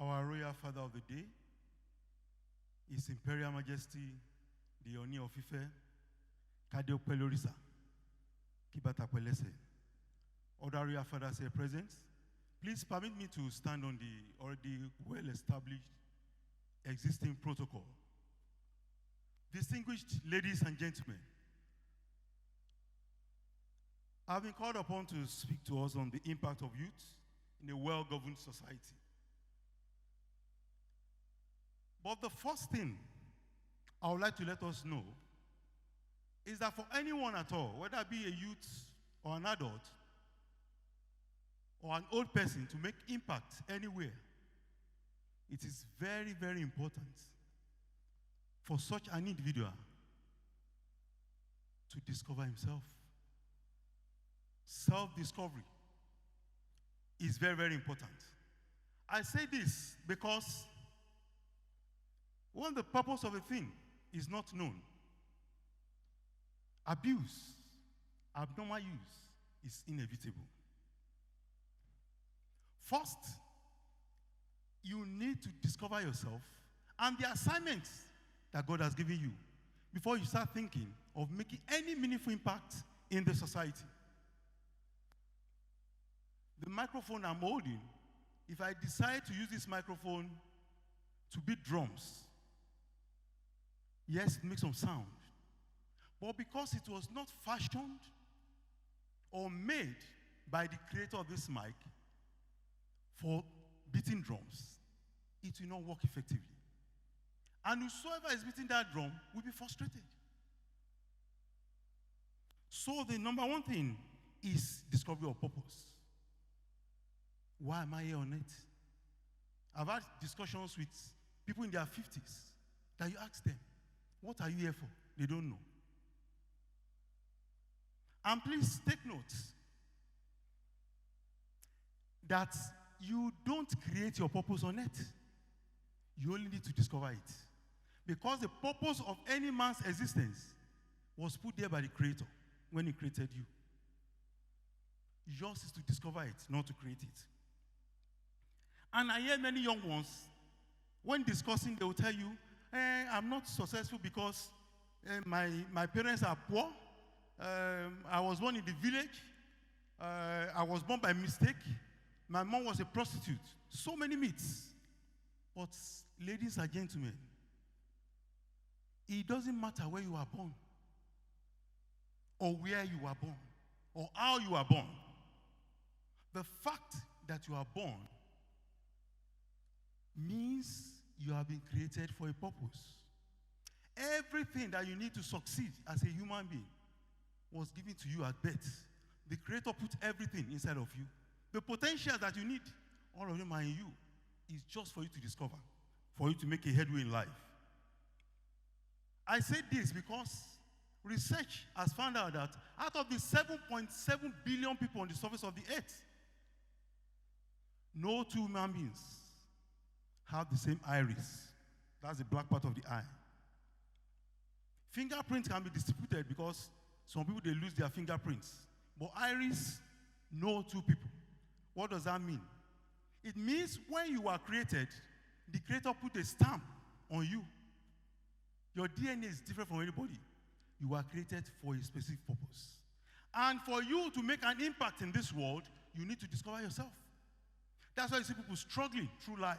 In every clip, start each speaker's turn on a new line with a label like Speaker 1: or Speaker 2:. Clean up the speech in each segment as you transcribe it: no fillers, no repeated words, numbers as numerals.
Speaker 1: Our Royal Father of the Day, His Imperial Majesty, the Oni of Ife, Kade Pelorisa, Kibata Pelese. Other Royal Fathers are present. Please permit me to stand on the already well-established existing protocol. Distinguished ladies and gentlemen, I've been called upon to speak to us on the impact of youth in a well-governed society. But the first thing I would like to let us know is that for anyone at all, whether it be a youth or an adult or an old person, to make impact anywhere, it is very, very important for such an individual to discover himself. Self-discovery is very, very important. I say this because when the purpose of a thing is not known, abuse, abnormal use is inevitable. First, you need to discover yourself and the assignments that God has given you before you start thinking of making any meaningful impact in the society. The microphone I'm holding, if I decide to use this microphone to beat drums, yes, it makes some sound. But because it was not fashioned or made by the creator of this mic for beating drums, it will not work effectively. And whosoever is beating that drum will be frustrated. So the number one thing is discovery of purpose. Why am I here on it? I've had discussions with people in their 50s that you ask them, what are you here for? They don't know. And please take note that you don't create your purpose on earth. You only need to discover it. Because the purpose of any man's existence was put there by the Creator when He created you. Yours is to discover it, not to create it. And I hear many young ones, when discussing, they will tell you, I'm not successful because my parents are poor. I was born in the village. I was born by mistake. My mom was a prostitute. So many myths. But ladies and gentlemen, it doesn't matter where you are born, or where you are born, or how you are born. The fact that you are born means you have been created for a purpose. Everything that you need to succeed as a human being was given to you at birth. The Creator put everything inside of you. The potential that you need, all of them are in you. It's just for you to discover, for you to make a headway in life. I say this because research has found out that out of the 7.7 billion people on the surface of the earth, no two human beings have the same iris. That's the black part of the eye. Fingerprints can be distributed because some people, they lose their fingerprints. But iris, no two people. What does that mean? It means when you were created, the Creator put a stamp on you. Your DNA is different from anybody. You were created for a specific purpose. And for you to make an impact in this world, you need to discover yourself. That's why you see people struggling through life,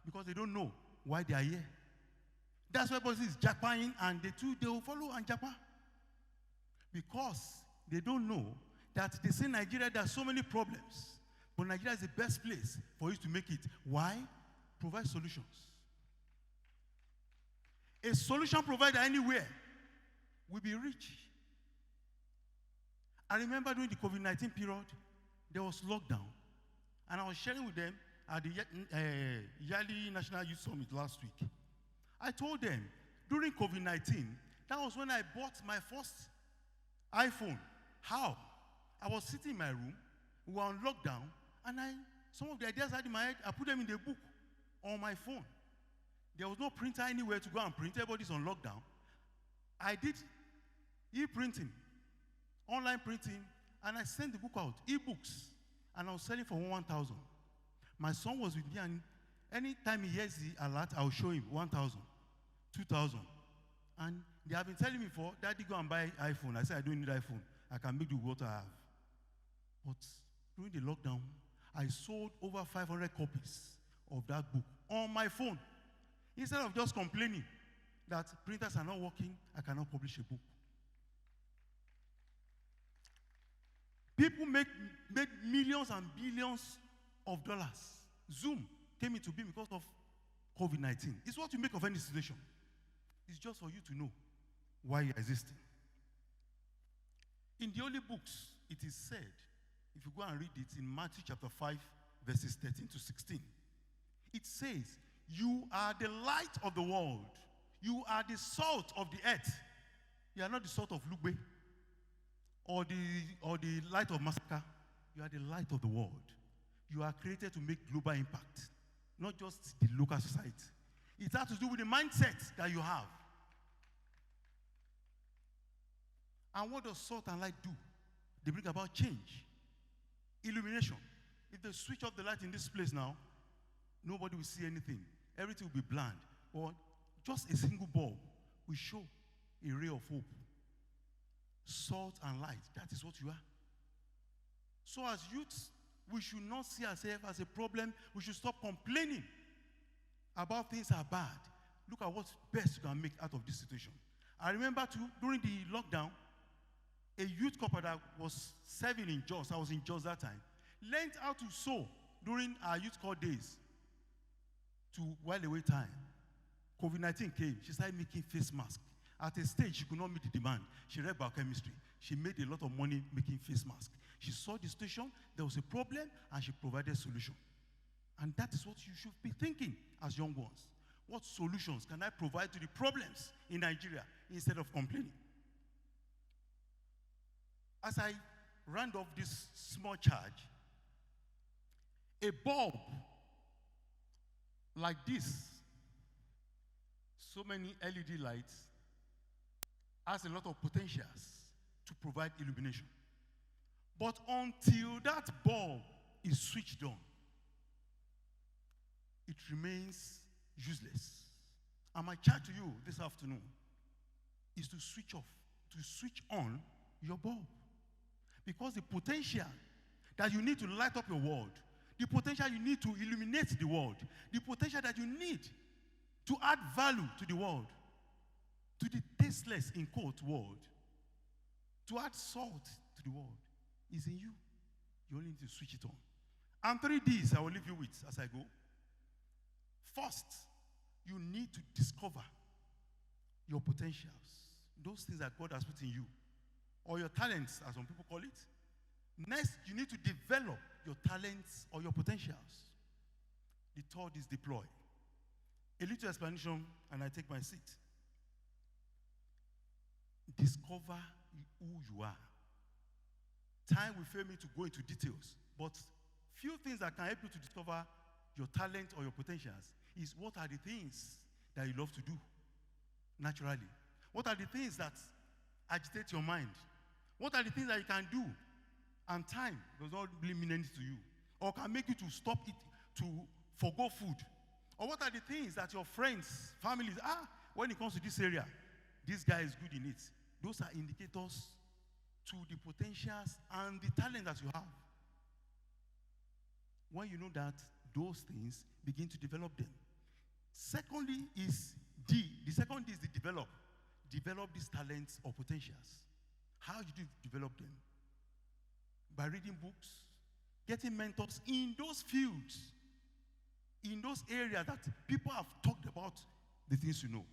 Speaker 1: because they don't know why they are here. That's why people is Japan, and they will follow and Japan. Because they don't know that they say Nigeria, there are so many problems. But Nigeria is the best place for you to make it. Why? Provide solutions. A solution provider anywhere will be rich. I remember during the COVID-19 period, there was lockdown. And I was sharing with them at the Yali National Youth Summit last week. I told them, during COVID-19, that was when I bought my first iPhone. How? I was sitting in my room, we were on lockdown, and some of the ideas I had in my head, I put them in the book on my phone. There was no printer anywhere to go and print. Everybody's on lockdown. I did e-printing, online printing, and I sent the book out, e-books, and I was selling for 1,000. My son was with me, and anytime he hears the alert, I'll show him 1,000, 2,000. And they have been telling me for, Daddy, go and buy iPhone. I said, I don't need iPhone. I can make do what I have. But during the lockdown, I sold over 500 copies of that book on my phone. Instead of just complaining that printers are not working, I cannot publish a book. People made millions and billions of dollars. Zoom came into being because of COVID-19. It's what you make of any situation. It's just for you to know why you're existing. In the Holy Books, it is said, if you go and read it in Matthew chapter 5, verses 13 to 16, it says, you are the light of the world. You are the salt of the earth. You are not the salt of Lugbe or the light of Masaka. You are the light of the world. You are created to make global impact, not just the local society. It has to do with the mindset that you have. And what does salt and light do? They bring about change, illumination. If they switch off the light in this place now, nobody will see anything. Everything will be bland. Or just a single bulb will show a ray of hope. Salt and light, that is what you are. So as youths, we should not see ourselves as a problem. We should stop complaining about things are bad. Look at what's best you can make out of this situation. I remember too, during the lockdown, a youth couple that was serving in Jos, I was in Jos that time, learned how to sew during our youth corps days to while away time. COVID-19 came. She started making face masks. At a stage, she could not meet the demand. She read biochemistry. She made a lot of money making face masks. She saw the situation, there was a problem, and she provided a solution. And that is what you should be thinking as young ones. What solutions can I provide to the problems in Nigeria instead of complaining? As I round off this small charge, a bulb like this, so many LED lights, has a lot of potentials to provide illumination. But until that bulb is switched on, it remains useless. And my charge to you this afternoon is to switch off, to switch on your bulb. Because the potential that you need to light up your world, the potential you need to illuminate the world, the potential that you need to add value to the world, to the tasteless, in quote, world, to add salt to the world, is in you. You only need to switch it on. And 3 Ds I will leave you with as I go. First, you need to discover your potentials, those things that God has put in you, or your talents, as some people call it. Next, you need to develop your talents or your potentials. The third is deploy. A little explanation, and I take my seat. Discover who you are. Time will fail me to go into details, but few things that can help you to discover your talent or your potentials is what are the things that you love to do naturally? What are the things that agitate your mind? What are the things that you can do and time does not really mean anything to you, or can make you to stop it, to forgo food? Or what are the things that your friends, families, when it comes to this area, this guy is good in it. Those are indicators to the potentials and the talent that you have. When you know that, those things, begin to develop them. Secondly is D. The second D is the develop. Develop these talents or potentials. How do you develop them? By reading books, getting mentors in those fields, in those areas that people have talked about the things you know.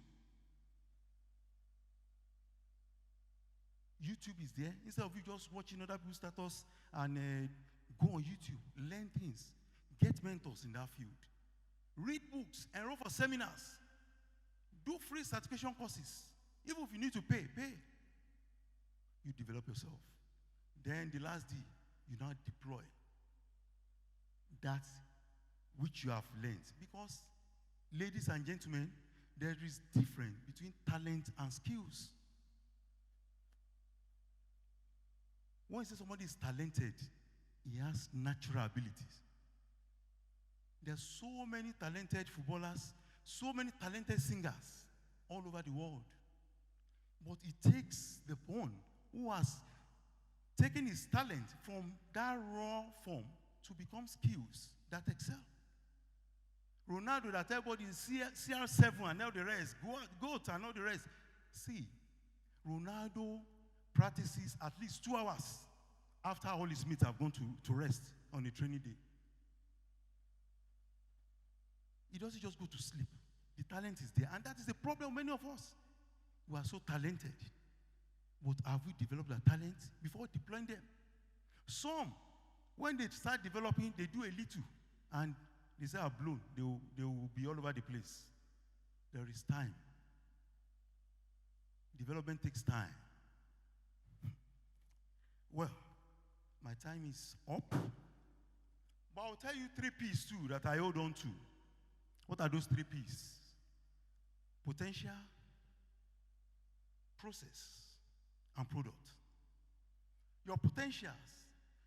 Speaker 1: YouTube is there. Instead of you just watching other people's status and go on YouTube, learn things, get mentors in that field. Read books, enroll for seminars, do free certification courses. Even if you need to pay. You develop yourself. Then the last D, you now deploy that which you have learned. Because, ladies and gentlemen, there is difference between talent and skills. When you say somebody is talented, he has natural abilities. There's so many talented footballers, so many talented singers all over the world. But it takes the one who has taken his talent from that raw form to become skills that excel. Ronaldo, that everybody is CR7 and all the rest, GOAT and all the rest. See, Ronaldo practices at least 2 hours after all his mates have gone to rest on a training day. He doesn't just go to sleep. The talent is there. And that is the problem with many of us. We are so talented. But have we developed the talent before deploying them? Some, when they start developing, they do a little. And they say, are blown. They will be all over the place. There is time. Development takes time. Well, my time is up. But I'll tell you 3 P's too that I hold on to. What are those 3 P's? Potential, process, and product. Your potentials,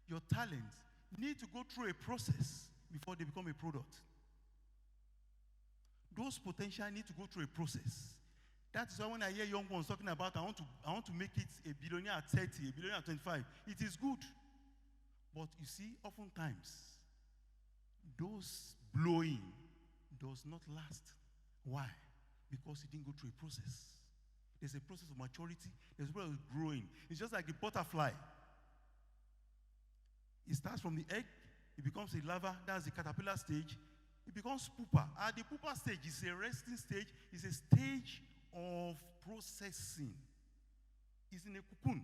Speaker 1: your talents need to go through a process before they become a product. Those potential need to go through a process. That is why when I hear young ones talking about I want to make it a billionaire at 30, a billionaire at 25, it is good. But you see, oftentimes, those blowing does not last. Why? Because it didn't go through a process. There's a process of maturity. There's a process of growing. It's just like the butterfly. It starts from the egg. It becomes a larva. That's the caterpillar stage. It becomes pupa. At the pupa stage, it's a resting stage. It's a stage of processing. It's in a cocoon.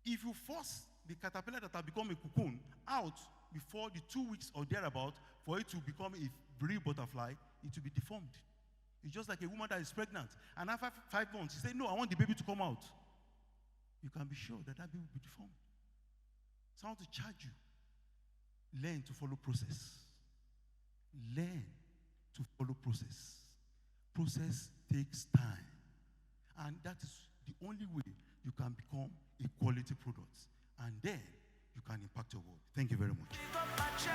Speaker 1: If you force the caterpillar that has become a cocoon out before the 2 weeks or thereabout for it to become a real butterfly, it will be deformed. It's just like a woman that is pregnant. And after 5 months, she says, no, I want the baby to come out. You can be sure that baby will be deformed. So I want to charge you. Learn to follow process. Learn to follow process. Process takes time. And that is the only way you can become a quality product. And then you can impact your world. Thank you very much.